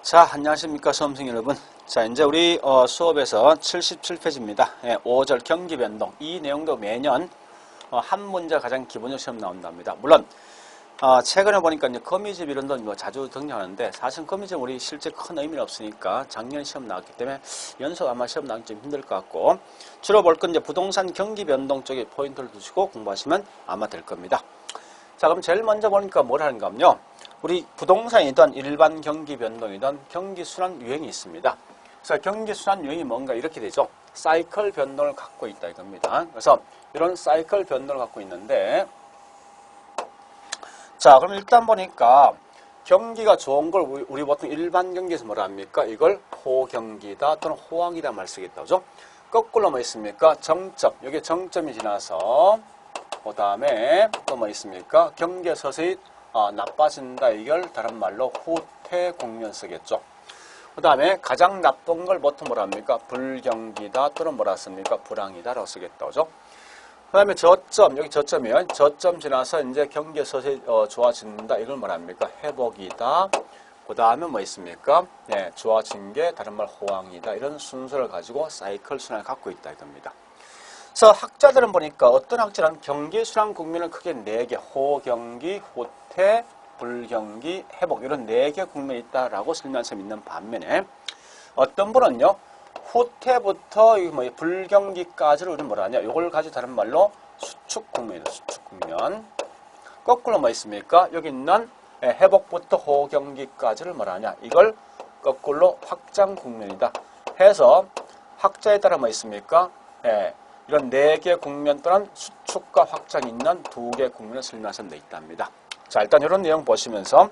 자, 안녕하십니까 수험생 여러분. 자, 이제 우리 수업에서 77페이지입니다. 5절 경기 변동. 이 내용도 매년 한 문제 가장 기본적 시험 나온답니다. 물론 최근에 보니까 이제 거미집 이론도 뭐 자주 등장하는데 사실 거미집 우리 실제 큰 의미는 없으니까 작년 시험 나왔기 때문에 연속 아마 시험 나오기 좀 힘들 것 같고, 주로 볼 건 이제 부동산 경기 변동 쪽에 포인트를 두시고 공부하시면 아마 될 겁니다. 자, 그럼 제일 먼저 보니까 뭘 하는가 하면요, 우리 부동산이든 일반 경기 변동이든 경기 순환 유형이 있습니다. 그래서 경기 순환 유형이 뭔가 이렇게 되죠. 사이클 변동을 갖고 있다 이겁니다. 그래서 이런 사이클 변동을 갖고 있는데, 자, 그럼 일단 보니까 경기가 좋은 걸 우리 보통 일반 경기에서 뭐라 합니까? 이걸 호경기다 또는 호황이다 말 쓰겠다. 그죠? 거꾸로 뭐 있습니까? 정점. 여기 정점이 지나서 그 다음에 또 뭐 있습니까? 경기가 서서히 나빠진다. 이걸 다른 말로 후퇴 국면 쓰겠죠. 그 다음에 가장 나쁜 걸 보통 뭐라 합니까? 불경기다 또는 뭐라 씁니까? 불황이다 라고 쓰겠다. 그죠? 그 다음에 저점, 여기 저점이에요. 저점 지나서 이제 경기가 서서히 좋아진다. 이걸 뭐라 합니까? 회복이다. 그 다음에 뭐 있습니까? 네, 좋아진 게 다른 말 호황이다. 이런 순서를 가지고 사이클 순환을 갖고 있다 이겁니다. 그래서 학자들은 보니까 어떤 학자는 경기 순환 국면을 크게 4개, 호경기, 후퇴, 불경기, 회복 이런 4개 국면이 있다라고 설명해서 있는 반면에, 어떤 분은요 후퇴부터 뭐 불경기까지를 우리는 뭐라 하냐, 이걸 가지고 다른 말로 수축 국면이다. 수축 국면. 거꾸로 뭐 있습니까? 여기 있는 회복부터 호경기까지를 뭐라 하냐, 이걸 거꾸로 확장 국면이다 해서 학자에 따라 뭐 있습니까? 이런 4개 국면 또는 수축과 확장이 있는 2개 국면을 설명하시면 돼 있답니다. 자, 일단 이런 내용 보시면서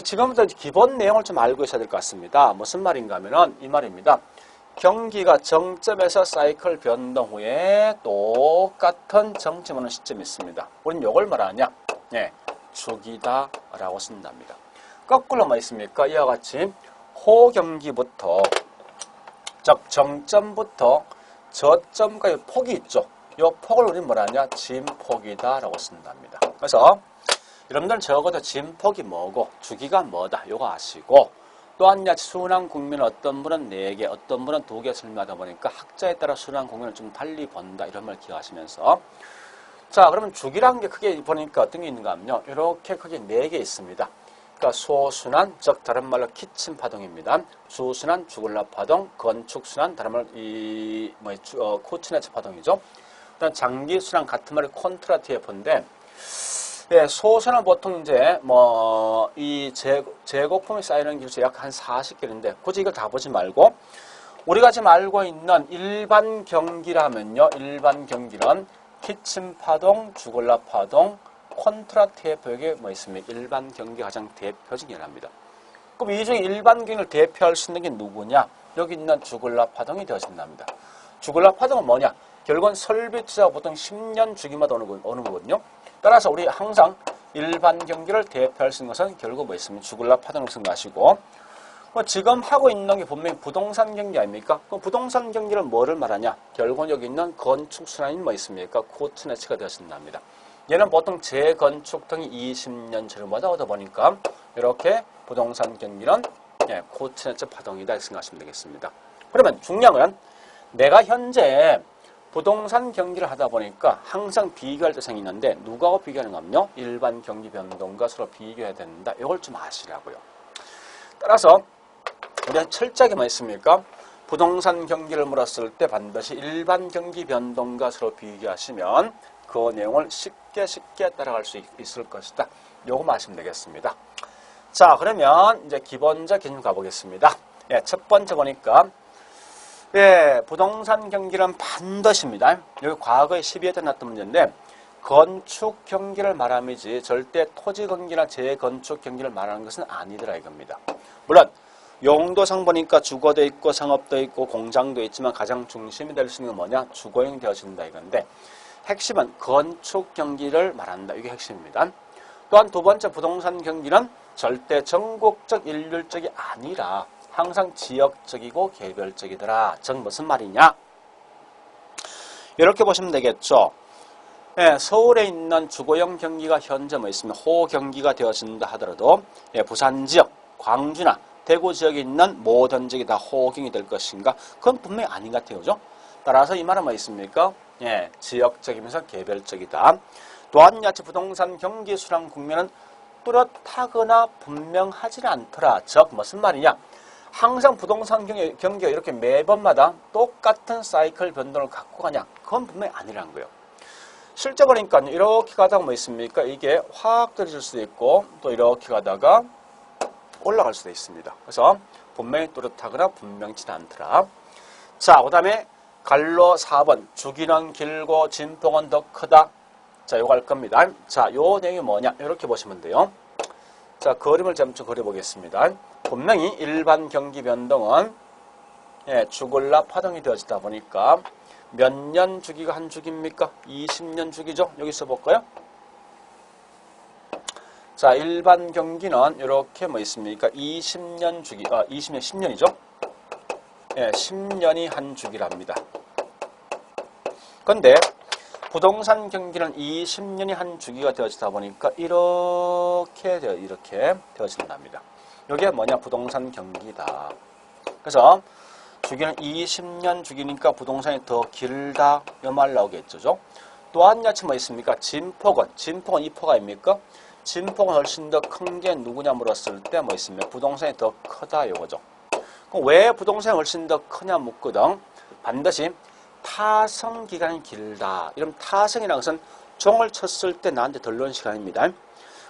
지금부터 기본 내용을 좀 알고 있어야 될 것 같습니다. 무슨 말인가 하면은 이 말입니다. 경기가 정점에서 사이클 변동 후에 똑같은 정점 오는 시점이 있습니다. 우리는 이걸 말하냐? 주기다 라고 쓴답니다. 거꾸로 뭐 있습니까? 이와 같이 호경기부터, 즉 정점부터 저점까지 폭이 있죠. 이 폭을 우리는 뭐라 하냐? 진폭이다 라고 쓴답니다. 그래서 여러분들은 적어도 진폭이 뭐고 주기가 뭐다 요거 아시고, 또한 순환 국면은 어떤 분은 4개, 어떤 분은 2개 설명하다 보니까 학자에 따라 순환 국면을 좀 달리 본다 이런 말 기억하시면서, 자, 그러면 주기란 게 크게 보니까 어떤 게 있는가 하면요, 이렇게 크게 4개 있습니다. 그러니까 소순환, 즉 다른 말로 키친 파동입니다. 주순환, 주글라 파동, 건축순환, 다른 말로 코치네츠 파동이죠. 그다음 장기순환 같은 말이 콘트라티에프인데, 소순환 보통 이제 이 제거품이 쌓이는 기술이 약 한 40개인데 굳이 이걸 다 보지 말고 우리가 지금 알고 있는 일반 경기라면요, 일반 경기는 키친 파동, 주글라 파동, 콘트라티에프에게 뭐 있습니까? 일반 경기 가장 대표적인 예랍니다. 그럼 이 중에 일반 경기를 대표할 수 있는 게 누구냐? 여기 있는 주글라 파동이 되어진답니다. 주글라 파동은 뭐냐? 결국은 설비 투자가 보통 10년 주기마다 오는 거거든요. 따라서 우리 항상 일반 경기를 대표할 수 있는 것은 결국 뭐 있습니까? 주글라 파동을 생각하시고, 지금 하고 있는 게 분명히 부동산 경기 아닙니까? 그럼 부동산 경기를 뭐를 말하냐? 결국은 여기 있는 건축 순환이 뭐 있습니까? 코트네츠가 되어진답니다. 얘는 보통 재건축 등이 20년 전마다 오다 보니까 이렇게 부동산 경기는 코트네츠 파동이다 이렇게 생각하시면 되겠습니다. 그러면 중요한 건 내가 현재 부동산 경기를 하다 보니까 항상 비교할 대상이 있는데 누구하고 비교하는가 하면요, 일반 경기 변동과 서로 비교해야 된다. 이걸 좀 아시라고요. 따라서 우리가 철저하게 뭐 있습니까? 부동산 경기를 물었을 때 반드시 일반 경기 변동과 서로 비교하시면 그 내용을 쉽게 따라갈 수 있을 것이다. 요거 아시면 되겠습니다. 자, 그러면 이제 기본적 기준 가보겠습니다. 첫 번째 보니까 부동산 경기는 반드시입니다. 여기 과거에 12회 때 나왔던 문제인데 건축 경기를 말함이지 절대 토지 경기나 재건축 경기를 말하는 것은 아니더라 이겁니다. 물론 용도상 보니까 주거도 있고 상업도 있고 공장도 있지만 가장 중심이 될 수 있는 건 뭐냐? 주거용 되어진다 이건데 핵심은 건축 경기를 말한다. 이게 핵심입니다. 또한 두 번째 부동산 경기는 절대 전국적 일률적이 아니라 항상 지역적이고 개별적이더라. 즉 무슨 말이냐? 이렇게 보시면 되겠죠. 서울에 있는 주거용 경기가 현재 뭐 있으면 호경기가 되어진다 하더라도 부산 지역, 광주나 대구 지역에 있는 모든 지역이 다 호경이 될 것인가? 그건 분명히 아닌 것 같아요. 그죠? 따라서 이 말은 뭐 있습니까? 예, 지역적이면서 개별적이다. 또한 야채 부동산 경기 순환 국면은 뚜렷하거나 분명하지는 않더라. 즉 무슨 말이냐? 항상 부동산 경기가 이렇게 매번마다 똑같은 사이클 변동을 갖고 가냐? 그건 분명히 아니라는 거예요. 실제 보니까 이렇게 가다가 뭐 있습니까? 이게 확 떨어질 수도 있고 또 이렇게 가다가 올라갈 수도 있습니다. 그래서 분명히 뚜렷하거나 분명치는 않더라. 자, 그 다음에 갈로 4번 주기는 길고 진폭은 더 크다. 자, 요거 할 겁니다. 자, 요 내용이 뭐냐? 이렇게 보시면 돼요. 자, 그림을 좀 그려보겠습니다. 분명히 일반 경기 변동은 주글라 파동이 되어지다 보니까 몇 년 주기가 한 주기입니까? 20년 주기죠? 여기 써볼까요? 자, 일반 경기는 이렇게 뭐 있습니까? 20년 주기, 20년, 10년이죠? 예, 10년이 한 주기랍니다. 근데 부동산 경기는 20년이 한 주기가 되어지다 보니까 이렇게 되어진답니다. 이게 뭐냐? 부동산 경기다. 그래서 주기는 20년 주기니까 부동산이 더 길다. 이 말 나오겠죠. 또 한 가지 뭐 있습니까? 진폭은 2포가 아닙니까? 진폭은 훨씬 더 큰 게 누구냐 물었을 때 뭐 있습니까? 부동산이 더 크다 이거죠. 그럼 왜 부동산이 훨씬 더 크냐 묻거든. 반드시 타성 기간이 길다. 이런 타성이라는 것은 종을 쳤을 때 나한테 들러온 시간입니다.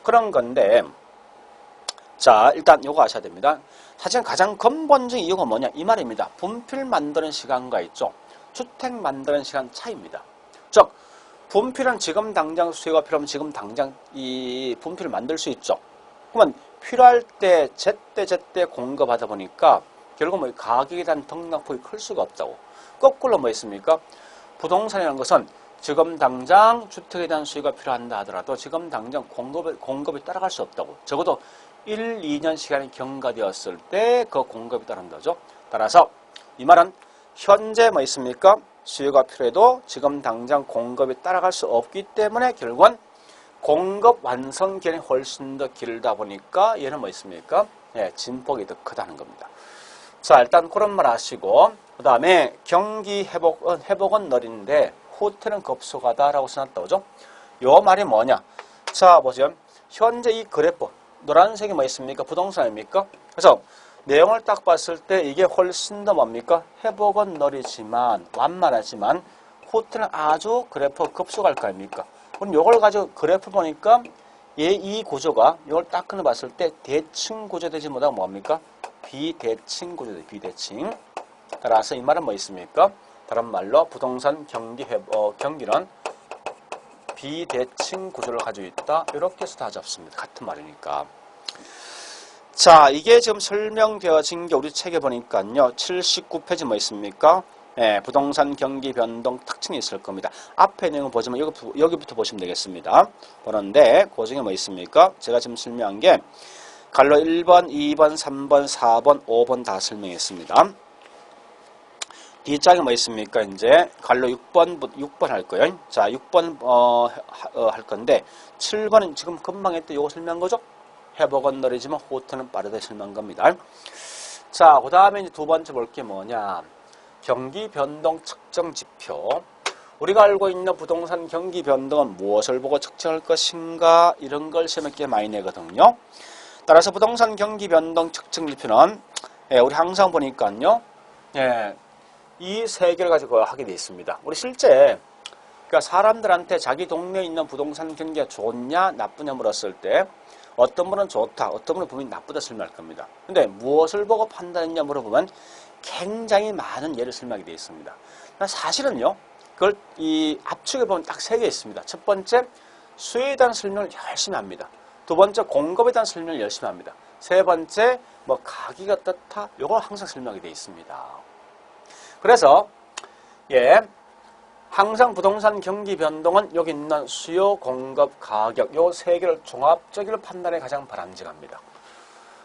그런 건데 자, 일단 요거 아셔야 됩니다. 사실 가장 근본적인 이유가 뭐냐? 이 말입니다. 분필 만드는 시간과 있죠. 주택 만드는 시간 차이입니다. 즉, 분필은 지금 당장 수요가 필요하면 지금 당장 이 분필을 만들 수 있죠. 그러면 필요할 때 제때 공급하다 보니까 결국 뭐 가격에 대한 등락폭이 클 수가 없다고. 거꾸로 뭐 있습니까? 부동산이라는 것은 지금 당장 주택에 대한 수요가 필요한다 하더라도 지금 당장 공급이 따라갈 수 없다고. 적어도 1, 2년 시간이 경과되었을 때 그 공급이 따른다죠. 따라서 이 말은 현재 뭐 있습니까? 수요가 필요해도 지금 당장 공급이 따라갈 수 없기 때문에 결국은 공급 완성 기간이 훨씬 더 길다 보니까 얘는 뭐 있습니까? 예, 진폭이 더 크다는 겁니다. 자, 일단 그런 말 하시고 그 다음에 경기 회복은 느린데 후퇴는 급속하다라고 써놨다 그죠? 요 말이 뭐냐? 자, 보세요. 현재 이 그래프 노란색이 뭐 있습니까? 부동산입니까? 그래서 내용을 딱 봤을 때 이게 훨씬 더 뭡니까? 회복은 느리지만 완만하지만 후퇴는 아주 그래프 급속할 거 아닙니까? 그럼 이걸 가지고 그래프 보니까 이 구조가 이걸 딱 끊어 봤을 때 대칭 구조되지 못하고 뭡니까? 비대칭 구조돼. 비대칭. 따라서 이 말은 뭐 있습니까? 다른 말로 부동산 경기는 비대칭 구조를 가지고 있다. 이렇게 해서 다 잡습니다. 같은 말이니까. 자, 이게 지금 설명되어진 게 우리 책에 보니까요. 79페이지 뭐 있습니까? 예, 부동산 경기 변동 특징이 있을 겁니다. 앞에 내용을 보시면 여기부터 보시면 되겠습니다. 보는데 그 중에 뭐 있습니까? 제가 지금 설명한 게 갈로 1번, 2번, 3번, 4번, 5번 다 설명했습니다. D짝이 뭐 있습니까? 이제 갈로 6번 할 거예요. 자, 6번 할 건데 7번은 지금 금방 했던 요거 설명한 거죠? 회복은 느리지만 후퇴는 빠르다 설명한 겁니다. 자, 그 다음에 이제 두 번째 볼 게 뭐냐? 경기 변동 측정 지표. 우리가 알고 있는 부동산 경기 변동은 무엇을 보고 측정할 것인가? 이런 걸 시험에 꽤 많이 내거든요. 따라서 부동산 경기 변동 측정 지표는 우리 항상 보니까요. 이 세 개를 가지고 하게 되어 있습니다. 우리 실제 그러니까 사람들한테 자기 동네에 있는 부동산 경기가 좋냐 나쁘냐 물었을 때 어떤 분은 좋다, 어떤 분은 분명히 나쁘다 설명할 겁니다. 근데 무엇을 보고 판단했냐 물어보면 굉장히 많은 예를 설명하게 되어 있습니다. 사실은요, 그걸 이 압축해 보면 딱 세 개 있습니다. 첫 번째, 수요에 대한 설명을 열심히 합니다. 두 번째, 공급에 대한 설명을 열심히 합니다. 세 번째, 뭐 가격이 어떻다, 이걸 항상 설명하게 되어 있습니다. 그래서 항상 부동산 경기 변동은 여기 있는 수요, 공급, 가격 요 세 개를 종합적으로 판단해 가장 바람직합니다.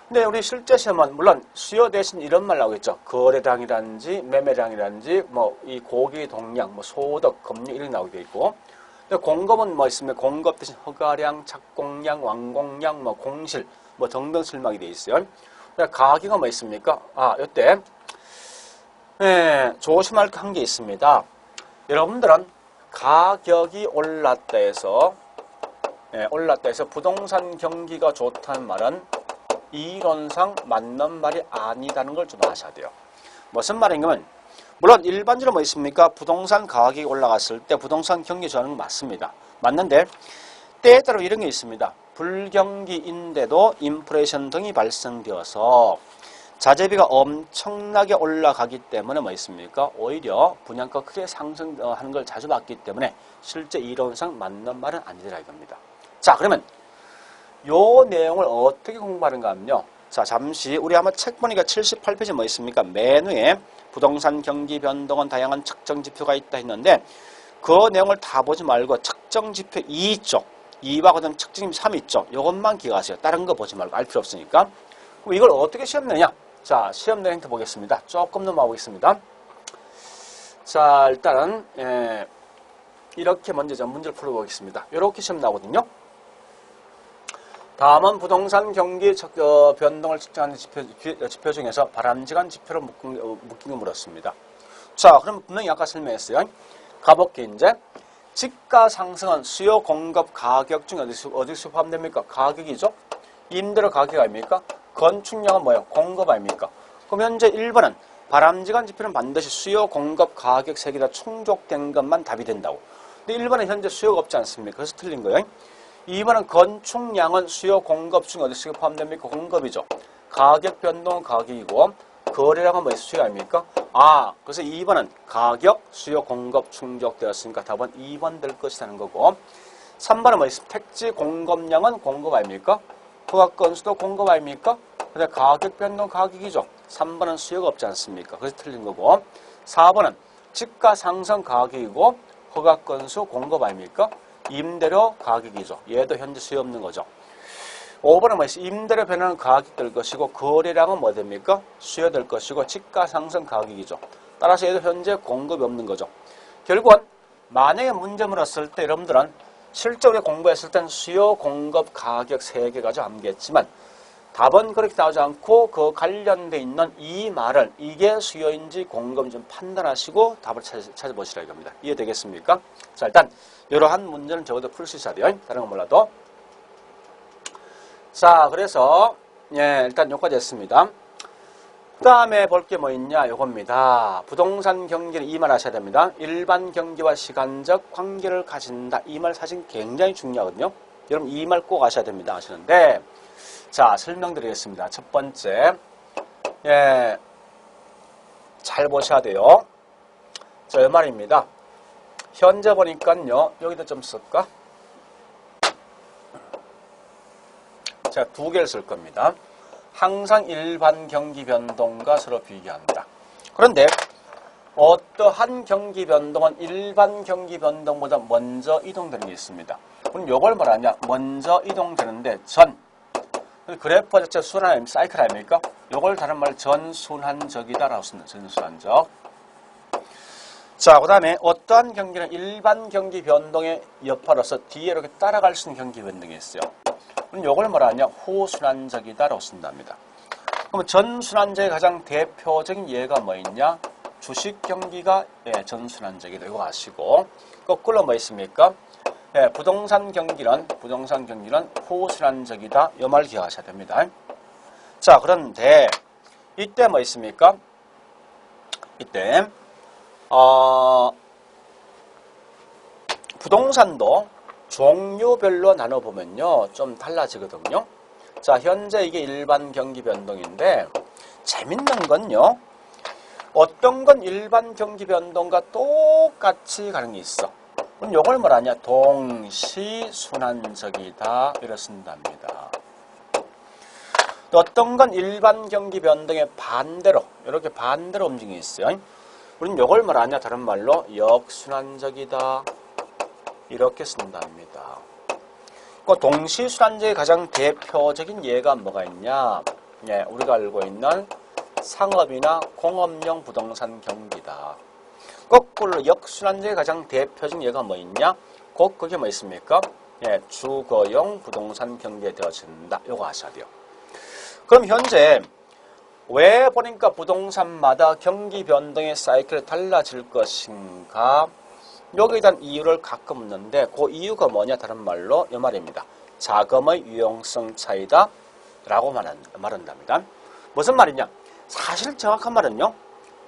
근데 우리 실제 시험은 물론 수요 대신 이런 말 나오겠죠. 거래량이라든지 매매량이라든지 뭐 이 고객 동량, 뭐 소득, 금융 이런 게 나오게 돼 있고. 근데 공급은 뭐 있으면 공급 대신 허가량, 착공량, 완공량, 뭐 공실 뭐 등등 설명이 돼 있어요. 가격은 뭐 있습니까? 이때 조심할 한 게 있습니다. 여러분들은 가격이 올랐다 해서 부동산 경기가 좋다는 말은 이론상 맞는 말이 아니다는 걸 좀 아셔야 돼요. 무슨 말인가면 물론 일반적으로 뭐 있습니까? 부동산 가격이 올라갔을 때 부동산 경기 좋아하는 건 맞습니다. 맞는데 때에 따라 이런 게 있습니다. 불경기인데도 인플레이션 등이 발생되어서 자재비가 엄청나게 올라가기 때문에 뭐 있습니까? 오히려 분양가 크게 상승하는 걸 자주 봤기 때문에 실제 이론상 맞는 말은 아니더라 이겁니다. 자, 그러면 요 내용을 어떻게 공부하는가 하면요. 자, 잠시 우리 아마 책 보니까 78페이지 뭐 있습니까? 메뉴에 부동산 경기 변동은 다양한 측정 지표가 있다 했는데 그 내용을 다 보지 말고 측정 지표 2쪽, 2와 그다음 측정 지표 3 있죠. 이것만 기억하세요. 다른 거 보지 말고 알 필요 없으니까. 그럼 이걸 어떻게 시험 내냐? 자, 시험 내는 힌트 보겠습니다. 조금 넘어가보겠습니다. 자, 일단은 이렇게 먼저 전 문제를 풀어보겠습니다. 이렇게 시험 나오거든요. 다음은 부동산 경기 변동을 측정하는 지표 중에서 바람직한 지표를 묶인 거 물었습니다. 자, 그럼 분명히 아까 설명했어요. 가볼게 이제. 집가 상승은 수요 공급 가격 중에 어디서 포함됩니까? 가격이죠. 임대료 가격 아닙니까? 건축량은 뭐예요? 공급 아닙니까? 그럼 현재 1번은 바람직한 지표는 반드시 수요 공급 가격 세 개 다 충족된 것만 답이 된다고. 근데 1번은 현재 수요가 없지 않습니까? 그래서 틀린 거예요. 2번은 건축량은 수요 공급 중에 어디서 포함됩니까? 공급이죠. 가격 변동은 가격이고 거래량은 뭐 수요 아닙니까? 그래서 2번은 가격, 수요 공급 충족되었으니까 답은 2번 될 것이라는 거고 3번은 뭐 있습니까? 택지 공급량은 공급 아닙니까? 허가 건수도 공급 아닙니까? 근데 가격 변동 가격이죠. 3번은 수요가 없지 않습니까? 그래서 틀린 거고 4번은 집가 상승 가격이고 허가 건수 공급 아닙니까? 임대료 가격이죠. 얘도 현재 수요 없는 거죠. 5번은 뭐 있어요? 임대료 변화는 가격 될 것이고 거래량은 뭐 됩니까? 수요 될 것이고 집가 상승 가격이죠. 따라서 얘도 현재 공급이 없는 거죠. 결국은 만약에 문제 물었을 때 여러분들은 실제 우리가 공부했을 땐 수요 공급 가격 세 개 가지고 암기했지만 답은 그렇게 나오지 않고 그 관련돼 있는 이 말을 이게 수요인지 공급인지 좀 판단하시고 답을 찾아보시라 이겁니다. 이해되겠습니까? 자, 일단 이러한 문제는 적어도 풀 수 있어야 돼요. 다른 건 몰라도. 자, 그래서 일단 여기까지 했습니다. 그 다음에 볼 게 뭐 있냐 요겁니다. 부동산 경기는 이 말 하셔야 됩니다. 일반 경기와 시간적 관계를 가진다. 이 말 사실 굉장히 중요하거든요. 여러분 이 말 꼭 아셔야 됩니다. 아시는데 자, 설명드리겠습니다. 첫 번째 잘 보셔야 돼요. 자, 이 말입니다. 현재 보니까요. 여기도 좀 쓸까? 제가 두 개를 쓸 겁니다. 항상 일반 경기 변동과 서로 비교한다. 그런데 어떠한 경기 변동은 일반 경기 변동보다 먼저 이동되는 게 있습니다. 그럼 이걸 말하냐? 먼저 이동되는데 그래프 자체 순환 사이클 아닙니까? 이걸 다른 말 전순환적이다라고 씁니다. 전순환적. 자, 그 다음에 어떠한 경기는 일반 경기 변동의 여파로서 뒤에 이렇게 따라갈 수 있는 경기 변동이 있어요. 그럼 이걸 뭐라냐? 후순환적이다라고 쓴답니다. 그럼 전순환적의 가장 대표적인 예가 뭐 있냐? 주식 경기가 전순환적이다. 이거 아시고 거꾸로 뭐 있습니까? 부동산 경기는 후순환적이다. 이 말 기억하셔야 됩니다. 자, 그런데 이때 뭐 있습니까? 이때 부동산도 종류별로 나눠보면요. 좀 달라지거든요. 자, 현재 이게 일반 경기 변동인데 재밌는 건요. 어떤 건 일반 경기 변동과 똑같이 가는 게 있어. 그럼 이걸 뭐라냐? 동시순환적이다. 이렇게 쓴답니다. 또 어떤 건 일반 경기 변동의 반대로 이렇게 반대로 움직임이 있어요. 우리는 이걸 뭐라냐? 다른 말로 역순환적이다. 이렇게 쓴답니다. 그 동시순환적의 가장 대표적인 예가 뭐가 있냐? 우리가 알고 있는 상업이나 공업용 부동산 경기다. 거꾸로 역순환적의 가장 대표적인 예가 뭐 있냐? 곧 그게 뭐 있습니까? 주거용 부동산 경기에 되어진다. 이거 아셔야 돼요. 그럼 현재 왜 보니까 부동산마다 경기 변동의 사이클이 달라질 것인가? 여기에 대한 이유를 가끔 묻는데 그 이유가 뭐냐? 다른 말로 이 말입니다. 자금의 유용성 차이다 라고 말한답니다. 무슨 말이냐? 사실 정확한 말은요.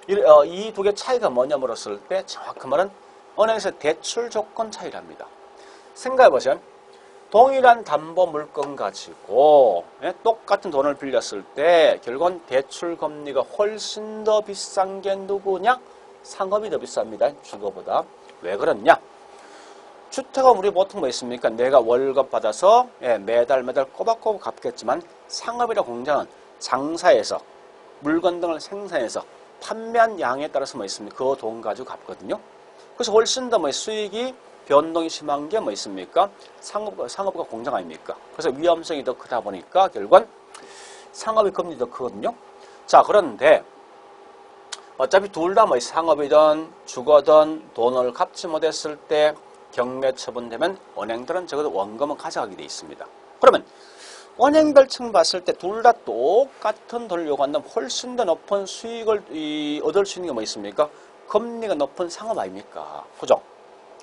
이 두 개 차이가 뭐냐 물었을 때 정확한 말은 은행에서 대출 조건 차이랍니다. 생각해보세요. 동일한 담보 물건 가지고 똑같은 돈을 빌렸을 때 결국은 대출 금리가 훨씬 더 비싼 게 누구냐? 상업이 더 비쌉니다. 주거보다. 왜 그렇냐? 주택은 우리 보통 뭐 있습니까? 내가 월급 받아서 매달 꼬박꼬박 갚겠지만 상업이나 공장은 장사해서 물건 등을 생산해서 판매한 양에 따라서 뭐 있습니까? 그 돈 가지고 갚거든요. 그래서 훨씬 더 뭐 수익이 변동이 심한 게 뭐 있습니까? 상업과 공장 아닙니까? 그래서 위험성이 더 크다 보니까 결국은 상업의 금리 더 크거든요. 자, 그런데 어차피 둘 다 뭐 상업이든 주거든 돈을 갚지 못했을 때 경매 처분되면 은행들은 적어도 원금은 가져가게 돼 있습니다. 그러면 은행별 층 봤을 때 둘 다 똑같은 돈을 요구한다면 훨씬 더 높은 수익을 얻을 수 있는 게 뭐 있습니까? 금리가 높은 상업 아닙니까? 그죠?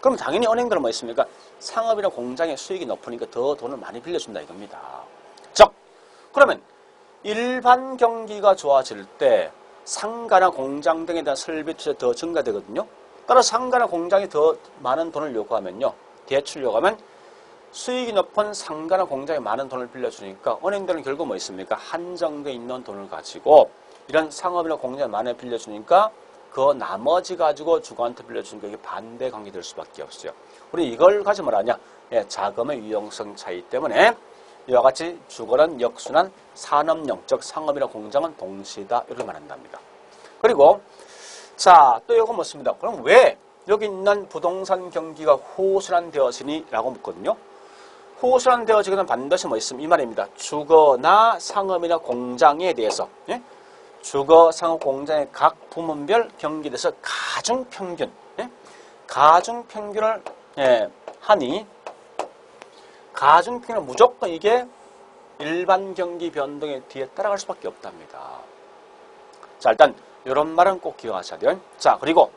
그럼 당연히 은행들은 뭐 있습니까? 상업이나 공장의 수익이 높으니까 더 돈을 많이 빌려준다 이겁니다. 즉, 그러면 일반 경기가 좋아질 때 상가나 공장 등에 대한 설비 투자 더 증가되거든요. 따라서 상가나 공장이 더 많은 돈을 요구하면요. 대출 요구하면 수익이 높은 상가나 공장에 많은 돈을 빌려주니까 은행들은 결국 뭐 있습니까? 한정되어 있는 돈을 가지고 이런 상업이나 공장에 많이 빌려주니까 그 나머지 가지고 주거한테 빌려주니까 이게 반대 관계 될 수밖에 없어요. 우리 이걸 가지고 뭐라냐? 자금의 유용성 차이 때문에 이와 같이 주거는 역순환, 산업용, 즉 상업이나 공장은 동시다 이렇게 말한답니다. 그리고 자, 또 이거 묻습니다. 그럼 왜 여기 있는 부동산 경기가 호순환되어지니? 라고 묻거든요. 호순환되어지기는 반드시 뭐 있으면 이 말입니다. 주거나 상업이나 공장에 대해서 주거, 상업, 공장의 각 부문별 경기에 대해서 가중평균 가중평균을 하니 가중평균은 무조건 이게 일반 경기 변동에 뒤에 따라갈 수밖에 없답니다. 자, 일단 이런 말은 꼭 기억하셔야 돼요. 자, 그리고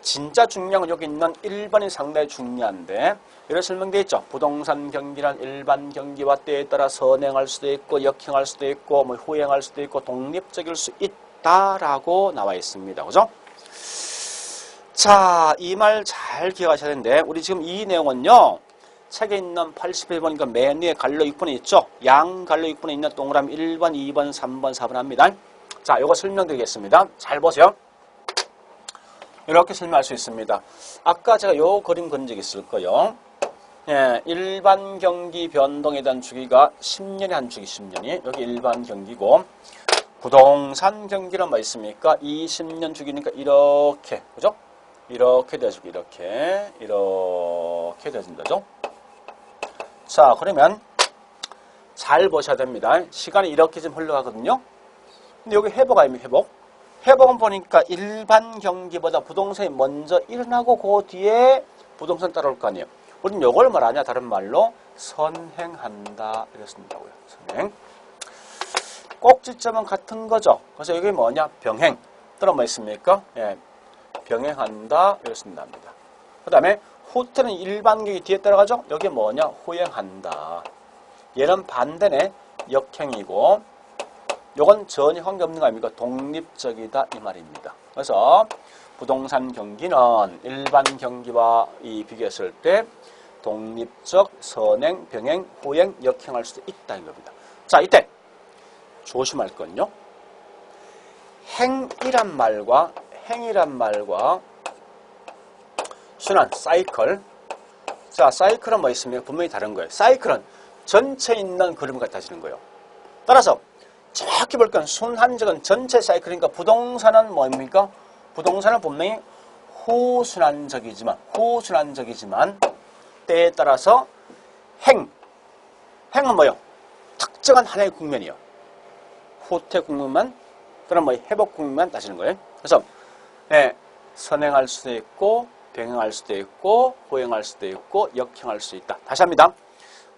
진짜 중요한 건 여기 있는 1번이 상당히 중요한데 이렇게 설명되어 있죠. 부동산 경기란 일반 경기와 때에 따라 선행할 수도 있고 역행할 수도 있고 뭐 후행할 수도 있고 독립적일 수 있다라고 나와 있습니다. 그죠? 자, 이 말 잘 기억하셔야 되는데 우리 지금 이 내용은요. 책에 있는 80페이지 보니까 맨 위에 갈로 6번에 있죠. 양 갈로 6번에 있는 동그라미 1번, 2번, 3번, 4번 합니다. 자, 요거 설명드리겠습니다. 잘 보세요. 이렇게 설명할 수 있습니다. 아까 제가 요 그림 그린 적 있을 거예요. 일반 경기 변동에 대한 주기가 10년에 한 주기 10년이 여기 일반 경기고 부동산 경기란 뭐 있습니까? 20년 주기니까 이렇게 그죠? 이렇게 되어지고 이렇게 되어진다죠. 자, 그러면 잘 보셔야 됩니다. 시간이 이렇게 좀 흘러가거든요. 근데 여기 회복 아닙니까? 회복. 회복은 보니까 일반 경기보다 부동산이 먼저 일어나고 그 뒤에 부동산 따라올 거 아니에요. 우리는 이걸 말하냐? 다른 말로 선행한다 이렇게 쓴다고요. 선행. 꼭지점은 같은 거죠. 그래서 이게 뭐냐? 병행. 또는 뭐 있습니까? 병행한다 이렇게 쓴답니다. 그 다음에 후퇴는 일반 경기 뒤에 따라가죠. 여기 뭐냐? 후행한다. 얘는 반대네. 역행이고 요건 전혀 관계없는 거 아닙니까? 독립적이다 이 말입니다. 그래서 부동산 경기는 일반 경기와 비교했을 때 독립적, 선행, 병행, 후행, 역행할 수도 있다 이겁니다. 자, 이때 조심할 건요. 행이란 말과 순환, 사이클. 자, 사이클은 뭐 있습니까? 분명히 다른 거예요. 사이클은 전체에 있는 그림 같아지는 거예요. 따라서 정확히 볼 건 순환적은 전체 사이클이니까 부동산은 뭡니까? 부동산은 분명히 호순환적이지만 때에 따라서 행은 뭐예요? 특정한 하나의 국면이요. 후퇴 국면만 또는 뭐 회복 국면만 따지는 거예요. 그래서 선행할 수도 있고 병행할 수도 있고 후행할 수도 있고 역행할 수 있다. 다시 합니다.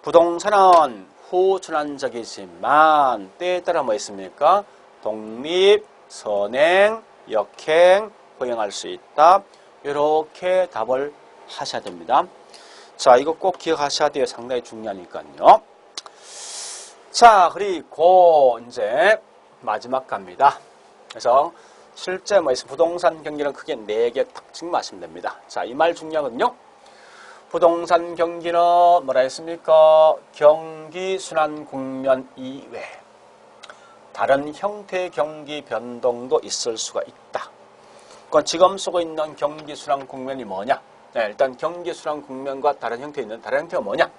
부동산은 호순환적이지만 때에 따라 뭐 있습니까? 독립, 선행, 역행, 허용할 수 있다. 이렇게 답을 하셔야 됩니다. 자, 이거 꼭 기억하셔야 돼요. 상당히 중요하니까요. 자, 그리고 이제 마지막 갑니다. 그래서 실제 부동산 경기는 크게 4개 특징만 하시면 됩니다. 자, 이 말 중요하거든요. 부동산 경기는 뭐라 했습니까? 경기 순환 국면 이외 다른 형태의 경기 변동도 있을 수가 있다. 그러니까 지금 쓰고 있는 경기 순환 국면이 뭐냐? 네, 일단 경기 순환 국면과 다른 형태에 있는 다른 형태가 뭐냐?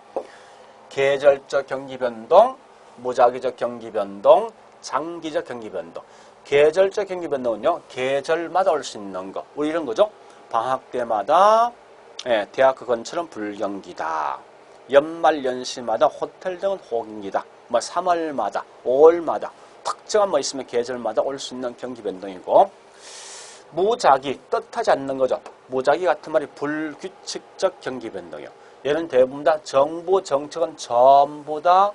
계절적 경기 변동, 무작위적 경기 변동, 장기적 경기 변동. 계절적 경기 변동은요, 계절마다 올 수 있는 거. 우리 이런 거죠. 방학 때마다 대학 근처는 불경기다. 연말 연시마다 호텔 등은 호경기다. 3월마다, 5월마다 특정한 있으면 계절마다 올 수 있는 경기 변동이고, 무작위, 뜻하지 않는 거죠. 무작위 같은 말이 불규칙적 경기 변동이요. 얘는 대부분 다 정부 정책은 전부 다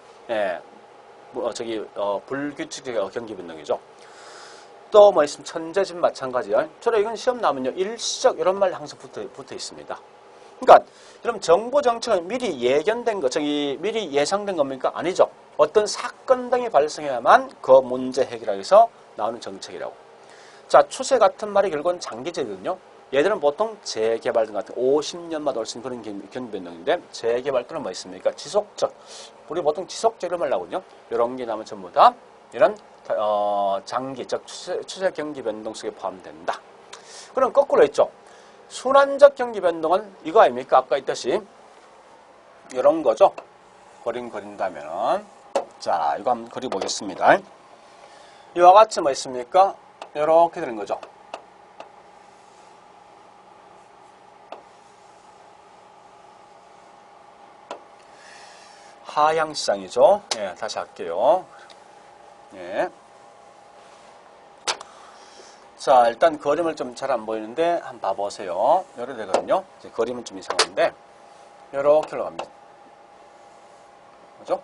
불규칙적 경기 변동이죠. 또 있으면 천재집 마찬가지예요. 저는 이건 시험 나면요, 일시적 이런 말 항상 붙어 있습니다. 그러니까 그럼 정부 정책은 미리 예견된 거, 미리 예상된 겁니까? 아니죠. 어떤 사건 등이 발생해야만 그 문제 해결하기 위해서 나오는 정책이라고. 자, 추세 같은 말이 결국은 장기적이거든요. 얘들은 보통 재개발 등 같은 50년마다 올 수 있는 그런 경기 변동인데, 재개발 또는 있습니까? 지속적. 우리 보통 지속적 이런 말 나오거든요. 이런 게 나오면 전부 다 이런 장기적 추세 경기 변동 속에 포함된다. 그럼 거꾸로 있죠. 순환적 경기 변동은 이거 아닙니까? 아까 있듯이 이런 거죠. 그린다면 자, 이거 한번 그려보겠습니다. 이와 같이 있습니까? 이렇게 되는 거죠. 하향시장이죠. 예, 다시 할게요. 예. 자, 일단 그림을 좀 잘 안 보이는데 한번 봐보세요. 이렇게 되거든요. 이제 그림은 좀 이상한데 이렇게 올라갑니다. 그죠?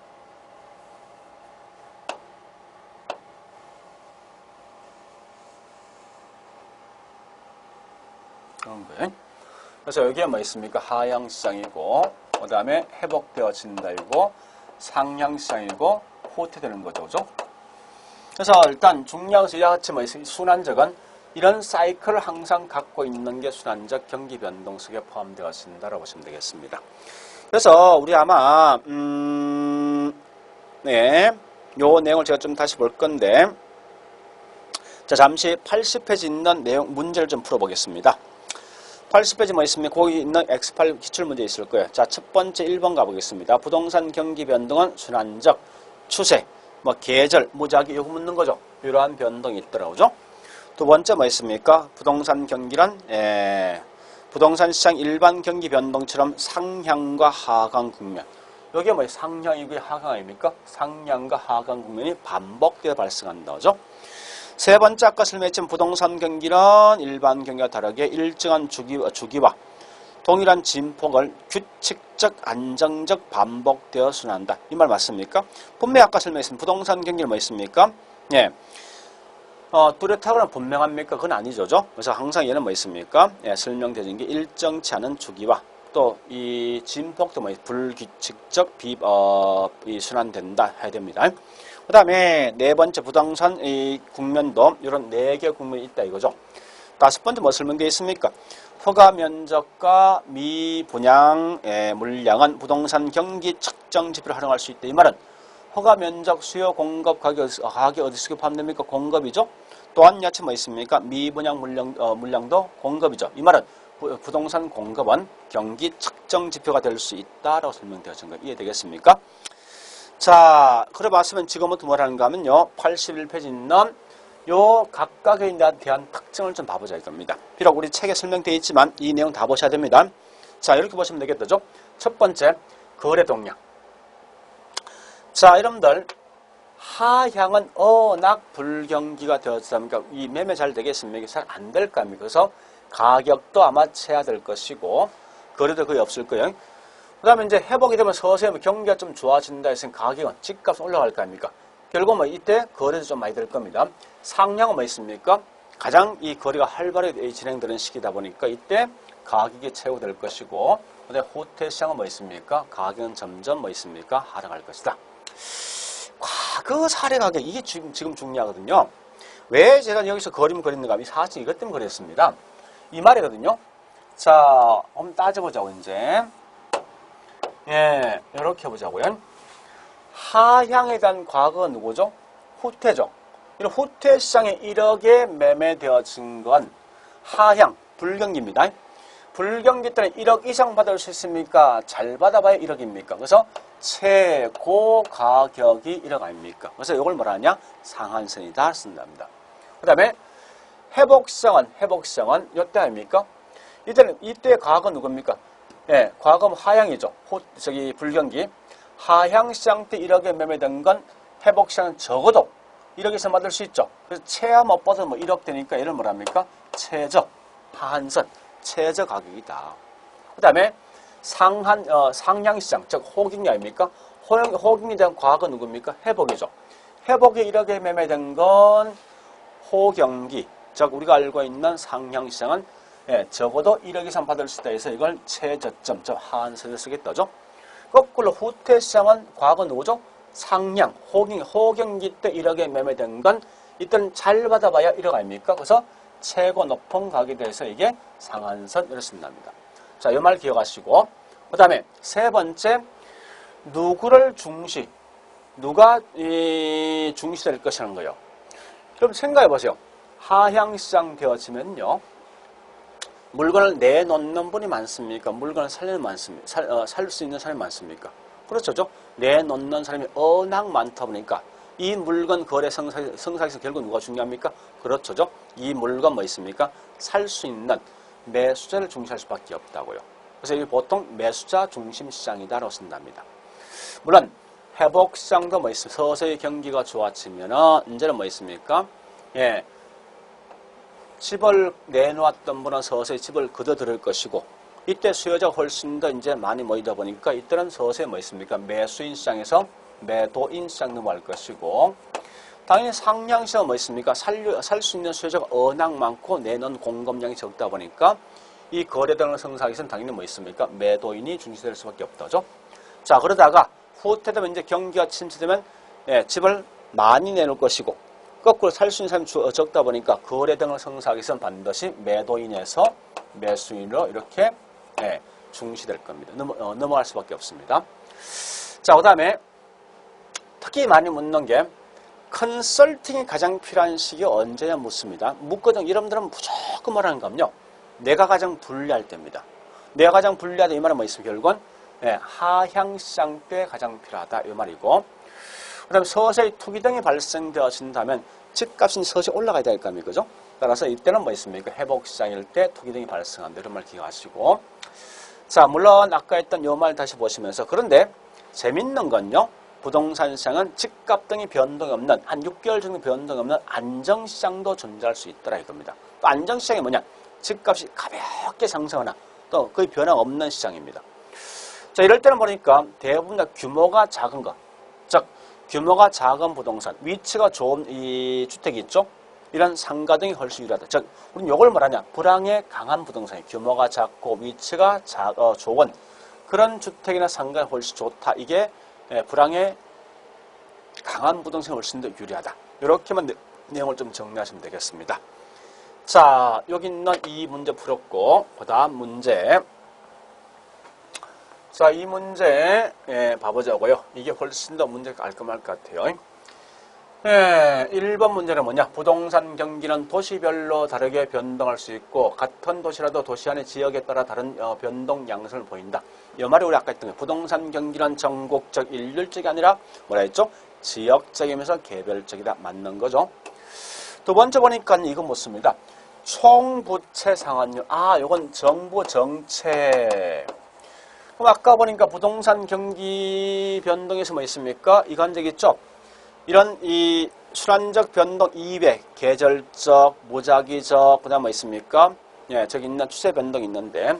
그런 거예요. 그래서 여기에 있습니까? 하향시장이고, 그 다음에 회복되어진다이고, 상향시장이고, 후퇴되는 거죠. 그죠? 그래서 일단 중요한 것은 이와 같이 순환적은 이런 사이클을 항상 갖고 있는 게 순환적 경기 변동 속에 포함되어진다라고 보시면 되겠습니다. 그래서 우리 아마 요 내용을 제가 좀 다시 볼 건데, 자, 잠시 80페이지 있는 내용 문제를 좀 풀어보겠습니다. 80페이지 있습니까? 거기 있는 X8 기출문제 있을 거예요. 자, 첫 번째 1번 가보겠습니다. 부동산 경기 변동은 순환적, 추세, 계절, 무작위 이거 묻는 거죠. 이러한 변동이 있더라고요. 두 번째 있습니까? 부동산 경기란 부동산 시장 일반 경기 변동처럼 상향과 하강 국면. 여기에 상향이고 하강 아닙니까? 상향과 하강 국면이 반복되어 발생한다. 그죠? 세 번째 아까 설명했지만 부동산 경기는 일반 경기와 다르게 일정한 주기와 동일한 진폭을 규칙적, 안정적 반복되어 순환한다. 이 말 맞습니까? 분명히 아까 설명했습니다. 부동산 경기는 있습니까? 예. 뚜렷하거나 분명합니까? 그건 아니죠. 그래서 항상 얘는 있습니까? 예, 설명되는 게 일정치 않은 주기와 또 이 진폭도 불규칙적 이 순환된다 해야 됩니다. 그 다음에 네 번째 부동산 이 국면도 이런 4개 국면이 있다 이거죠. 다섯 번째 설명되어 있습니까? 허가 면적과 미분양 물량은 부동산 경기 측정 지표를 활용할 수 있다. 이 말은 허가 면적, 수요, 공급, 가격이 어디 속에 포함됩니까? 공급이죠. 또한 야채 있습니까? 미분양 물량도 공급이죠. 이 말은 부동산 공급은 경기 측정 지표가 될 수 있다라고 설명되어진 거 이해되겠습니까? 자, 그래 봤으면 지금부터 뭘 하는가 하면요. 81페이지 있는 요 각각에 대한 특징을 좀 봐보자 이겁니다. 비록 우리 책에 설명되어 있지만 이 내용 다 보셔야 됩니다. 자, 이렇게 보시면 되겠죠. 첫 번째, 거래 동량. 자, 여러분들 하향은 워낙 불경기가 되었습니까? 이 매매 잘 되겠습니까? 잘 안 될 겁니까? 그래서 가격도 아마 체화될 것이고 거래도 거의 없을 거예요. 그 다음에 이제 회복이 되면 서서히 경기가 좀 좋아진다 해서 가격은 집값은 올라갈 거 아닙니까? 결국 뭐 이때 거래도 좀 많이 될 겁니다. 상향은 뭐 있습니까? 가장 이 거래가 활발하게 진행되는 시기다 보니까 이때 가격이 최고될 것이고, 그다음에 후퇴 시장은 뭐 있습니까? 가격은 점점 뭐 있습니까? 하락할 것이다. 과거 사례 가격, 이게 지금 중요하거든요. 왜 제가 여기서 그림 그리는가? 사실 이것 때문에 그렸습니다. 이 말이거든요. 자, 한번 따져보자고, 이제. 예, 이렇게 해보자고요. 하향에 대한 과거가 누구죠? 후퇴죠. 이런 후퇴 시장에 1억에 매매되어진 건 하향, 불경기입니다. 불경기 때는 1억 이상 받을 수 있습니까? 잘 받아봐야 1억입니까? 그래서 최고 가격이 1억 아닙니까? 그래서 이걸 뭐라 하냐? 상한선이다 쓴답니다. 그 다음에 회복시장은 이때 아닙니까? 이때 과거 누굽니까? 예, 과거 하향이죠. 불경기. 하향시장 때 1억에 매매된 건 회복시장은 적어도 1억 이상 받을 수 있죠. 그래서 최하 못 받아서 뭐 1억 되니까 이를 뭐랍니까? 최저, 하한선, 최저 가격이다. 그 다음에 상향시장, 즉 호경기 아닙니까? 호경기에 대한 과거 누굽니까? 회복이죠. 회복이 1억에 매매된 건 호경기, 즉 우리가 알고 있는 상향시장은 적어도 1억 이상 받을 수 있다 해서 이걸 최저점, 즉 하한선을 쓰겠다죠. 거꾸로 후퇴시장은 과거 누구죠? 상향, 호경기 때 1억에 매매된 건 이때는 잘 받아봐야 1억 아닙니까? 그래서 최고 높은 가격에 대해서 이게 상한선 이렇게 쓴답니다. 자, 이 말 기억하시고, 그 다음에 세 번째, 누가 중시될 것이라는 거예요. 그럼 생각해 보세요. 하향시장 되어지면요, 물건을 내놓는 분이 많습니까? 물건을 살 수 있는 사람이 많습니까? 그렇죠. 내놓는 사람이 워낙 많다 보니까 이 물건 거래 성사에서 결국 누가 중요합니까? 그렇죠. 이 물건 뭐 있습니까? 살 수 있는 매수자를 중시할 수밖에 없다고요. 그래서 이게 보통 매수자 중심 시장이다라고 쓴답니다. 물론 회복 시장도 뭐 있어요. 서서히 경기가 좋아지면은 이제는 뭐 있습니까? 예. 집을 내놓았던 분은 서서히 집을 걷어들일 것이고, 이때 수요자가 훨씬 더 이제 많이 모이다 보니까 이때는 서서히 뭐 있습니까? 매수인 시장에서 매도인 시장 넘어갈 것이고, 당연히 상향시장은 뭐 있습니까? 살 수 있는 수요자가 워낙 많고 내놓은 공급량이 적다 보니까 이 거래등을 성사하기 위해서는 당연히 뭐 있습니까? 매도인이 중시될 수밖에 없다죠. 자, 그러다가 후퇴되면 이제 경기가 침체되면 집을 많이 내놓을 것이고, 거꾸로 살 수 있는 사람이 적다 보니까 거래 등을 성사하기 위해서는 반드시 매도인에서 매수인으로 이렇게 중시될 겁니다. 넘어갈 수밖에 없습니다. 자, 그 다음에 특히 많이 묻는 게 컨설팅이 가장 필요한 시기 언제냐 묻습니다. 묻거든. 여러분들은 무조건 뭐라는 거요? 내가 가장 불리할 때입니다. 내가 가장 불리하다 이 말은 뭐 있습니까? 결국은 하향시장 때 가장 필요하다 이 말이고, 그 다음에 서서히 투기 등이 발생되어진다면 집값이 서서히 올라가야 될 겁니다. 그죠? 따라서 이때는 뭐 있습니까? 회복시장일 때 투기 등이 발생한다. 이런 말 기억하시고. 자, 물론 아까 했던 요 말 다시 보시면서, 그런데 재밌는 건요, 부동산 시장은 집값 등이 변동이 없는, 한 6개월 정도 변동이 없는 안정시장도 존재할 수 있더라 이겁니다. 또 안정시장이 뭐냐? 집값이 가볍게 상승하나 또 거의 변화 없는 시장입니다. 자, 이럴 때는 보니까 대부분 다 규모가 작은 것, 즉 규모가 작은 부동산, 위치가 좋은 이 주택이 있죠. 이런 상가 등이 훨씬 유리하다. 즉, 우리는 이걸 말하냐? 불황에 강한 부동산이 규모가 작고 위치가 좋은 그런 주택이나 상가가 훨씬 좋다. 이게 불황에 강한 부동산이 훨씬 더 유리하다. 이렇게만 내용을 좀 정리하시면 되겠습니다. 자, 여기 있는 이 문제 풀었고, 그 다음 문제. 자, 이 문제 봐보자고요. 이게 훨씬 더 문제가 깔끔할 것 같아요. 1번 문제는 뭐냐? 부동산 경기는 도시별로 다르게 변동할 수 있고 같은 도시라도 도시 안의 지역에 따라 다른 변동 양상을 보인다. 이 말이 우리 아까 했던 거예요. 부동산 경기는 전국적 일률적이 아니라 뭐라 했죠? 지역적이면서 개별적이다. 맞는 거죠. 두 번째 보니까 이건 묻습니다. 총부채 상환율. 이건 정부 정책. 그럼 아까 보니까 부동산 경기 변동에서 뭐 있습니까? 이거 한 적 있죠? 이런 이 순환적 변동 200, 계절적, 무작위적, 그 다음 뭐 있습니까? 저기 있는 추세 변동이 있는데,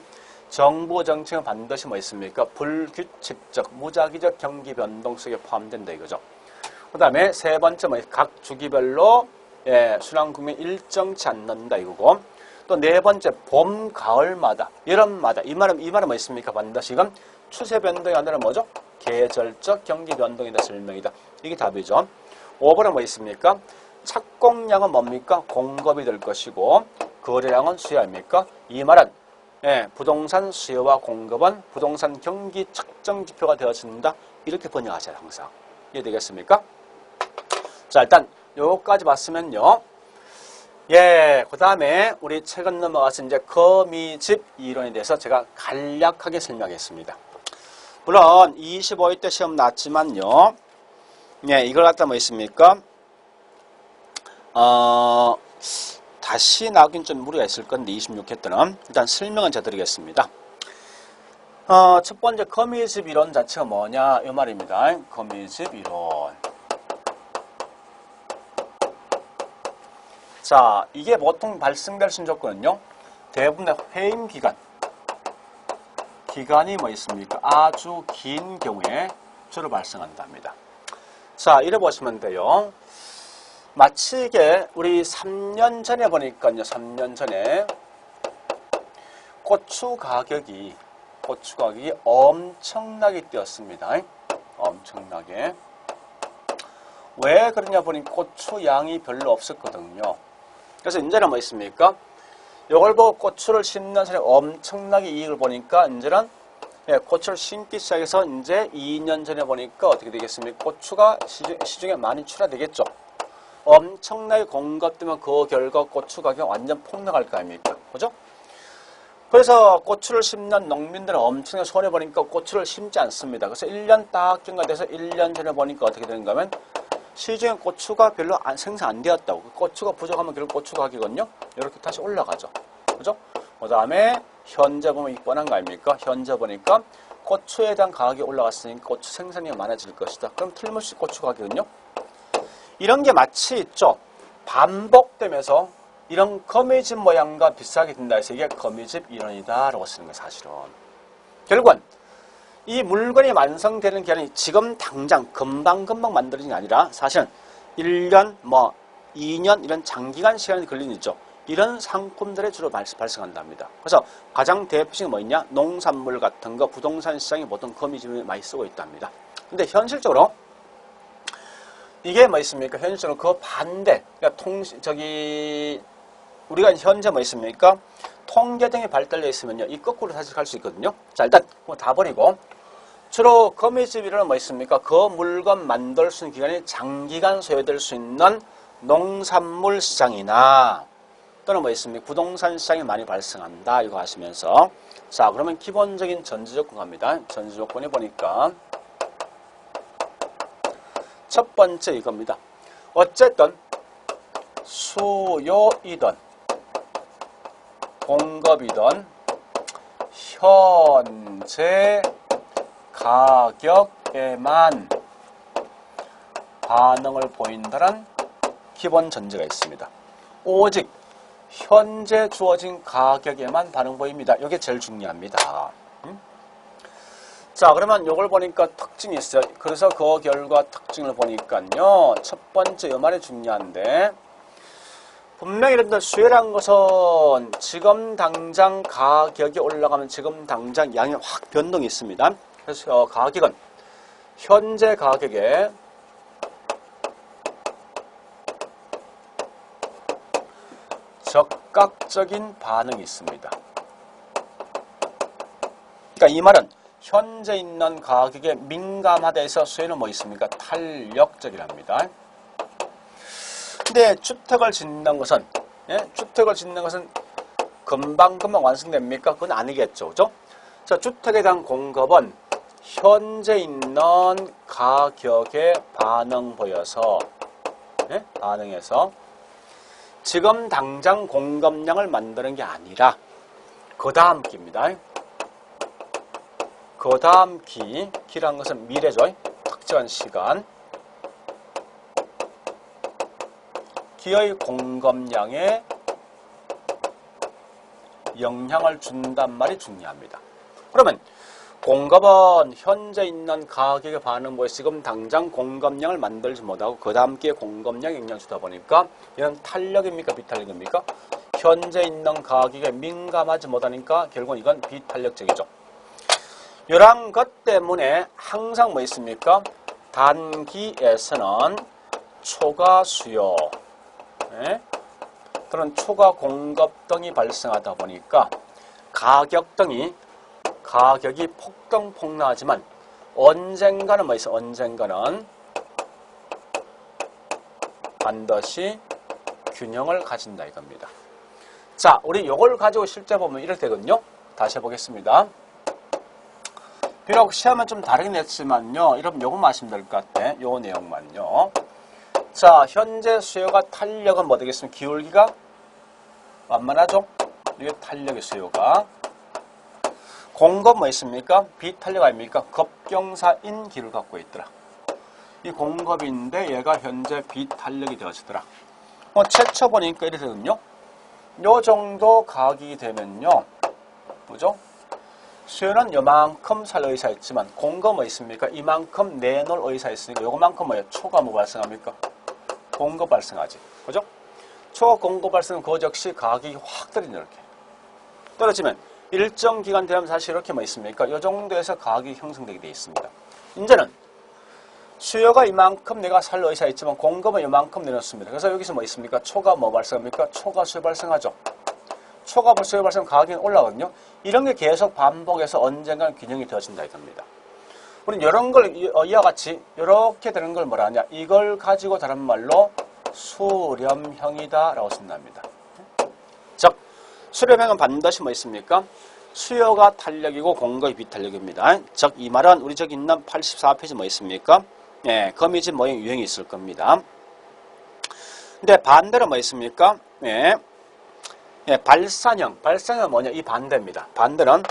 정부 정책은 반드시 뭐 있습니까? 불규칙적, 무작위적 경기 변동 속에 포함된다 이거죠. 그 다음에 세 번째 각 주기별로 순환 국민 일정치 않는다 이거고, 또 네 번째 봄, 가을마다, 여름마다. 이 말은 뭐 있습니까? 반드시 지금 추세 변동이 아니라 뭐죠? 계절적 경기 변동이다, 설명이다. 이게 답이죠. 5번은 뭐 있습니까? 착공량은 뭡니까? 공급이 될 것이고 거래량은 수요입니까? 이 말은 부동산 수요와 공급은 부동산 경기 측정 지표가 되어진다. 이렇게 번역하세요, 항상. 이해되겠습니까? 자, 일단 요거까지 봤으면요. 그 다음에 우리 최근 넘어가서 이제 거미집 이론에 대해서 제가 간략하게 설명하겠습니다. 물론 25회 때 시험 났지만요. 이걸 갖다 뭐 있습니까? 다시 나오긴 좀 무리가 있을 건데 26회 때는 일단 설명은 제가 드리겠습니다. 첫 번째 거미집 이론 자체가 뭐냐 이 말입니다. 거미집 이론. 자, 이게 보통 발생될 수 있는 조건은요. 대부분의 회임 기간이 뭐 있습니까? 아주 긴 경우에 주로 발생한답니다. 자, 이래 보시면 돼요. 마치 이게 우리 3년 전에 보니까요. 3년 전에 고추 가격이 엄청나게 뛰었습니다. 엄청나게. 왜 그러냐 보니 고추 양이 별로 없었거든요. 그래서 이제는 뭐 있습니까? 이걸 보고 고추를 심는 사람이 엄청나게 이익을 보니까 이제는 고추를 심기 시작해서 이제 2년 전에 보니까 어떻게 되겠습니까? 고추가 시중에 많이 출하되겠죠. 엄청나게 공급되면 그 결과 고추 가격 완전 폭락할 거 아닙니까? 그죠? 그래서 고추를 심는 농민들은 엄청나게 손해보니까 고추를 심지 않습니다. 그래서 1년 딱 경과돼서 1년 전에 보니까 어떻게 되는가 하면 시중에 고추가 별로 생산 안 되었다고. 고추가 부족하면 결국 고추 가격은요. 이렇게 다시 올라가죠. 그죠? 그 다음에 현재 보면 이게 뻔한 거 아닙니까? 현재 보니까 고추에 대한 가격이 올라갔으니까 고추 생산량이 많아질 것이다. 그럼 틀림없이 고추 가격은요. 이런 게 마치 있죠. 반복되면서 이런 거미집 모양과 비슷하게 된다 해서 이게 거미집 이론이다 라고 쓰는 거예요. 사실은. 결국은 이 물건이 완성되는 기간이 지금 당장 금방금방 만들어진 게 아니라 사실은 1년, 2년 이런 장기간 시간이 걸리죠. 이런 상품들에 주로 발생한답니다. 그래서 가장 대표적인 뭐 있냐? 농산물 같은 거 부동산 시장에 보통 거미집을 많이 쓰고 있답니다. 근데 현실적으로 이게 뭐 있습니까? 현실적으로 그 반대. 그러니까 우리가 현재 뭐 있습니까? 통계 등이 발달되어 있으면요. 이 거꾸로 사실 갈 수 있거든요. 자, 일단 다 버리고. 주로 거미집 이론은 뭐 있습니까? 그 물건 만들 수 있는 기간이 장기간 소요될 수 있는 농산물 시장이나 또는 뭐 있습니까? 부동산 시장이 많이 발생한다. 이거 하시면서. 자, 그러면 기본적인 전제 조건 갑니다. 전제 조건이 보니까 첫 번째 이겁니다. 어쨌든 수요이든 공급이든 현재 가격에만 반응을 보인다는 기본 전제가 있습니다. 오직 현재 주어진 가격에만 반응 보입니다. 이게 제일 중요합니다. 자, 그러면 이걸 보니까 특징이 있어요. 그래서 그 결과 특징을 보니까요. 첫 번째 이 말이 중요한데 분명히 여러분들 수요라는 것은 지금 당장 가격이 올라가면 지금 당장 양이 확 변동이 있습니다. 그래서 가격은 현재 가격에 적극적인 반응이 있습니다. 그러니까 이 말은 현재 있는 가격에 민감하다 해서 수요는 뭐 있습니까? 탄력적이랍니다. 근데 주택을 짓는 것은 금방금방 완성됩니까? 그건 아니겠죠. 그죠? 자, 주택에 대한 공급은 현재 있는 가격에 반응해서 지금 당장 공급량을 만드는 게 아니라 그 다음 기입니다. 그 다음 기란 것은 미래죠. 특정한 시간. 기의 공급량에 영향을 준단 말이 중요합니다. 그러면 공급은 현재 있는 가격에 반응 뭐에 지금 당장 공급량을 만들지 못하고 그 다음께 공급량 영향을 주다 보니까 이런 탄력입니까? 비탄력입니까? 현재 있는 가격에 민감하지 못하니까 결국은 이건 비탄력적이죠. 이러한 것 때문에 항상 뭐 있습니까? 단기에서는 초과 수요, 또는 초과 공급 등이 발생하다 보니까 가격이 폭등폭락하지만 언젠가는 뭐 있어? 언젠가는 반드시 균형을 가진다 이겁니다. 자, 우리 이걸 가지고 실제 보면 이럴 때거든요. 다시 해보겠습니다. 비록 시험은 좀 다르긴 했지만요. 여러분 요것만 하시면 될 것 같아. 요 내용만요. 자, 현재 수요가 탄력은 뭐 되겠습니까? 기울기가 완만하죠? 이게 탄력의 수요가. 공급 뭐 있습니까? 비탄력 아닙니까? 급경사인 기를 갖고 있더라. 이 공급인데 얘가 현재 비탄력이 되어지더라. 최초 보니까 이렇게 되거든요. 요 정도 가격이 되면요. 뭐죠? 수요는 요만큼 살 의사 있지만 공급 뭐 있습니까? 이만큼 내놓을 의사 있으니까 요만큼 뭐예요? 초과 뭐 발생합니까? 공급 발생하지. 그죠? 초과 공급 발생은 그 즉시 가격이 확 떨어진다 이렇게. 떨어지면 일정 기간 되면 사실 이렇게 뭐 있습니까? 이 정도에서 가격이 형성되게 되어 있습니다. 이제는 수요가 이만큼 내가 살 의사 있지만 공급은 이만큼 내놓습니다. 그래서 여기서 뭐 있습니까? 초과 뭐 발생합니까? 초과 수요 발생하죠. 초과 수요 발생 가격이 올라가거든요. 이런 게 계속 반복해서 언젠가는 균형이 되어진다 이겁니다. 우리는 이런 걸 이와 같이 이렇게 되는 걸 뭐라 하냐? 이걸 가지고 다른 말로 수렴형이다 라고 쓴답니다. 즉 수렴형은 반드시 뭐 있습니까? 수요가 탄력이고 공급이 비탄력입니다. 즉 이 말은 우리 저기 있는 84페이지 뭐 있습니까? 거미집 모형 유형이 있을 겁니다. 근데 반대로 뭐 있습니까? 발산형은 뭐냐? 이 반대입니다. 반대는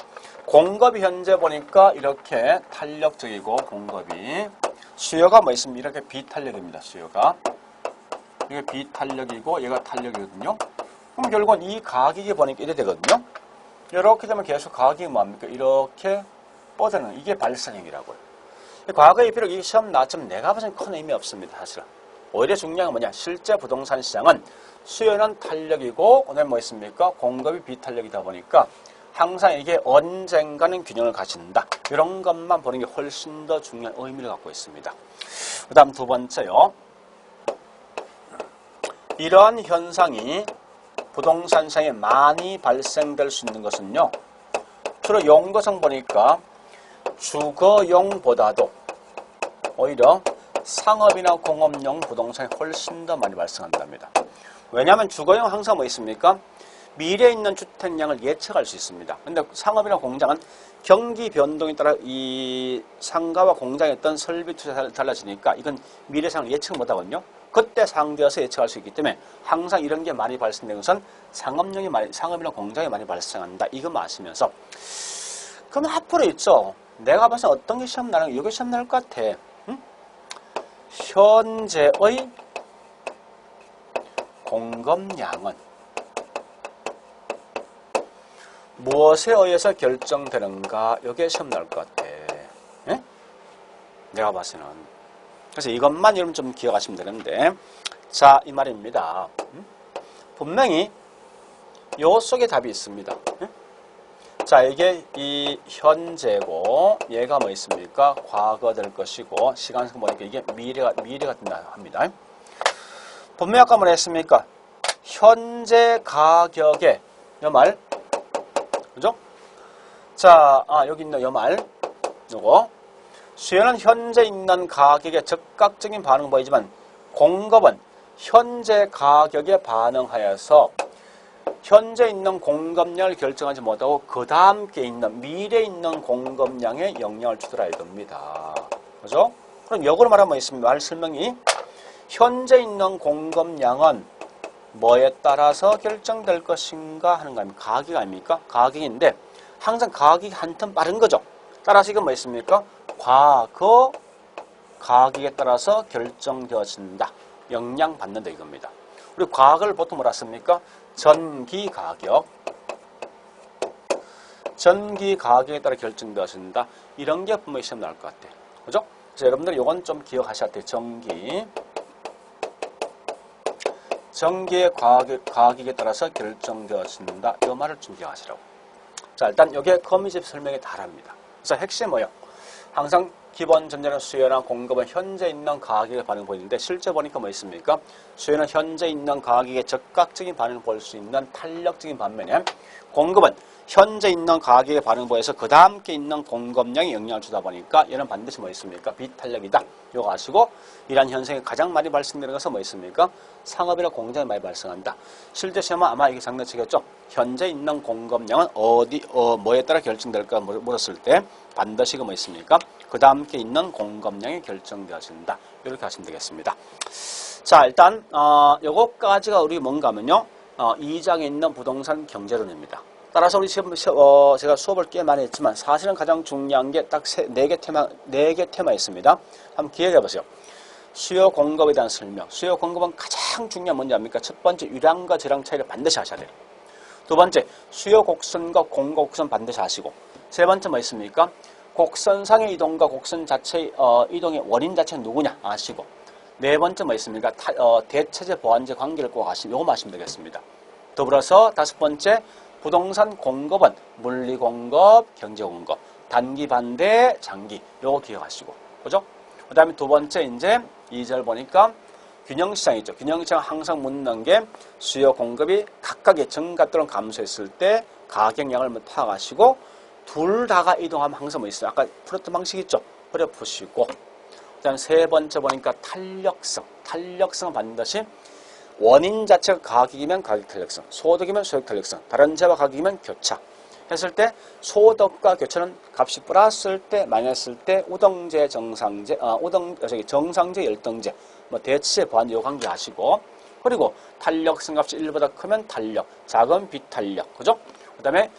공급이 현재 보니까 이렇게 탄력적이고 공급이 수요가 뭐 있습니까? 이렇게 비탄력입니다. 수요가 이게 비탄력이고 얘가 탄력이거든요. 그럼 결국은 이 가격이 보니까 이래 되거든요. 이렇게 되면 계속 가격이 뭡니까? 이렇게 뻗어는 이게 발산형이라고요. 과거에 비록 이 시험 나왔지만 내가 봐서는 큰 의미 없습니다. 사실은. 오히려 중요한 건 뭐냐? 실제 부동산 시장은 수요는 탄력이고 오늘 뭐 있습니까? 공급이 비탄력이다 보니까 항상 이게 언젠가는 균형을 가진다. 이런 것만 보는 게 훨씬 더 중요한 의미를 갖고 있습니다. 그 다음 두 번째요. 이러한 현상이 부동산 시장에 많이 발생될 수 있는 것은요. 주로 용도상 보니까 주거용보다도 오히려 상업이나 공업용 부동산이 훨씬 더 많이 발생한답니다. 왜냐하면 주거용 항상 뭐 있습니까? 미래에 있는 주택량을 예측할 수 있습니다. 근데 상업이나 공장은 경기 변동에 따라 이 상가와 공장의 어떤 설비 투자가 달라지니까 이건 미래 상을 예측 못하거든요. 그때 상대해서 예측할 수 있기 때문에 항상 이런 게 많이 발생되는 것은 상업이나 공장이 많이 발생한다. 이것만 아시면서 그럼 앞으로 있죠. 내가 봐서 어떤 게 시험 나는 이게 시험 나올 것 같아. 응? 현재의 공급량은 무엇에 의해서 결정되는가? 이게 시험 나올 것 같아. 예? 내가 봐서는. 그래서 이것만 여러분 좀 기억하시면 되는데, 자, 이 말입니다. 분명히 요 속에 답이 있습니다. 예? 자, 이게 이 현재고, 얘가 뭐 있습니까? 과거 될 것이고, 시간상 보니까 이게 미래가 된다 합니다. 분명히 아까 뭐라 했습니까? 현재 가격에, 요 말, 그죠? 자, 여기 있는 요 말, 요거. 수요는 현재 있는 가격에 즉각적인 반응을 보이지만, 공급은 현재 가격에 반응하여서 현재 있는 공급량을 결정하지 못하고 그 다음께 있는 미래에 있는 공급량에 영향을 주더라 이겁니다. 그죠? 그럼 역으로 말하면 뭐 있습니까? 말 설명이 현재 있는 공급량은 뭐에 따라서 결정될 것인가 하는 거 아닙니까? 가격 아닙니까? 가격인데 항상 가격이 한텀 빠른 거죠. 따라서 이건 뭐 있습니까? 과거 가격에 따라서 결정되어진다. 영향받는다 이겁니다. 우리 과거를 보통 뭐라 씁니까? 전기 가격, 전기 가격에 따라 결정되어진다. 이런 게 분명히 시험 나올 것 같아요. 그죠? 그래서 여러분들 이건 좀 기억하셔야 돼요. 전기의 가격에 따라서 결정되어진다. 이 말을 좀 기억하시라고. 자, 일단 여기에 거미집 설명이 다릅니다. 그래서 핵심이 뭐예요? 항상 기본 전제는 수요나 공급은 현재 있는 가격에 반응 보이는데 실제 보니까 뭐 있습니까? 수요는 현재 있는 가격에 적극적인 반응을 보일 수 있는 탄력적인 반면에 공급은 현재 있는 가격에 반응 보여서 그 다음 게 있는 공급량에 영향을 주다 보니까 얘는 반드시 뭐 있습니까? 비탄력이다. 요거 아시고 이러한 현상이 가장 많이 발생되는 것은 뭐 있습니까? 상업이나 공장에 많이 발생한다. 실제 시험은 아마 이게 장난치겠죠? 현재 있는 공급량은 뭐에 따라 결정될까 물었을 때 반드시 뭐 있습니까? 그 다음 게 있는 공급량이 결정되어진다. 이렇게 하시면 되겠습니다. 자, 일단 요거까지가 우리 뭔가 하면요. 2장에 있는 부동산 경제론입니다. 따라서 우리 지금 제가 수업을 꽤 많이 했지만 사실은 가장 중요한 게 딱 네 개 테마 있습니다. 한번 기억해 보세요. 수요 공급에 대한 설명. 수요 공급은 가장 중요한 뭔지 압니까? 첫 번째 유량과 저량 차이를 반드시 하셔야 돼요. 두 번째 수요 곡선과 공급 곡선 반드시 하시고 세 번째 뭐 있습니까? 곡선상의 이동과 곡선 자체의 이동의 원인 자체는 누구냐 아시고 네 번째 뭐 있습니까? 대체제 보완제 관계를 꼭 아시면 요거 아시면 되겠습니다. 더불어서 다섯 번째 부동산 공급은 물리 공급, 경제 공급, 단기 반대, 장기 요거 기억하시고 그죠? 그 다음에 두 번째 이제 2절 보니까 균형시장이죠. 균형시장은 항상 묻는 게 수요 공급이 각각의 증가 또는 감소했을 때 가격량을 파악하시고 둘 다가 이동하면 항상 뭐 있어요? 아까 풀었던 방식 있죠? 그래 푸시고 그 다음에 세 번째 보니까 탄력성. 탄력성은 반드시 원인 자체가 가격이면 가격 탄력성, 소득이면 소득 탄력성, 다른 재와 가격이면 교차. 했을 때 소득과 교차는 값이 플러스일 때, 마이너스일 때 우등제, 정상제, 정상제, 열등제, 뭐 대체 보완 요 관계 하시고 그리고 탄력성 값이 1보다 크면 탄력, 작은 비탄력, 그죠? 그다음에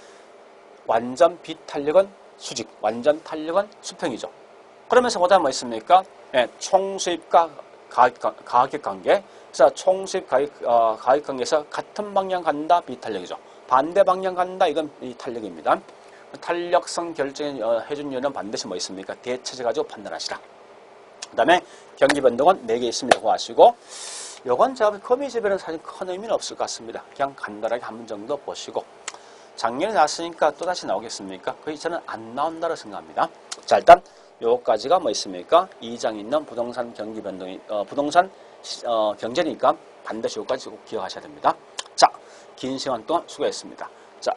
완전 비탄력은 수직, 완전 탄력은 수평이죠. 그러면서 보다 뭐 있습니까? 네, 총수입과 가격 관계. 그래서 총수입 가격 관계에서 같은 방향 간다 비탄력이죠. 반대 방향 간다 이건 이 탄력입니다. 탄력성 결정해 준 이유는 반드시 뭐 있습니까? 대체제 가지고 판단하시라. 그 다음에 경기 변동은 4개 있습니다. 그거 아시고 요건 제가 거미집에는 사실 큰 의미는 없을 것 같습니다. 그냥 간단하게 한 번 정도 보시고 작년에 나왔으니까 또다시 나오겠습니까? 거의 저는 안 나온다고 생각합니다. 자, 일단 요거까지가 뭐 있습니까? 2장에 있는 부동산 경기 변동이 부동산 경제니까 반드시 요까지 꼭 기억하셔야 됩니다. 자, 긴 시간 동안 수고했습니다. 자,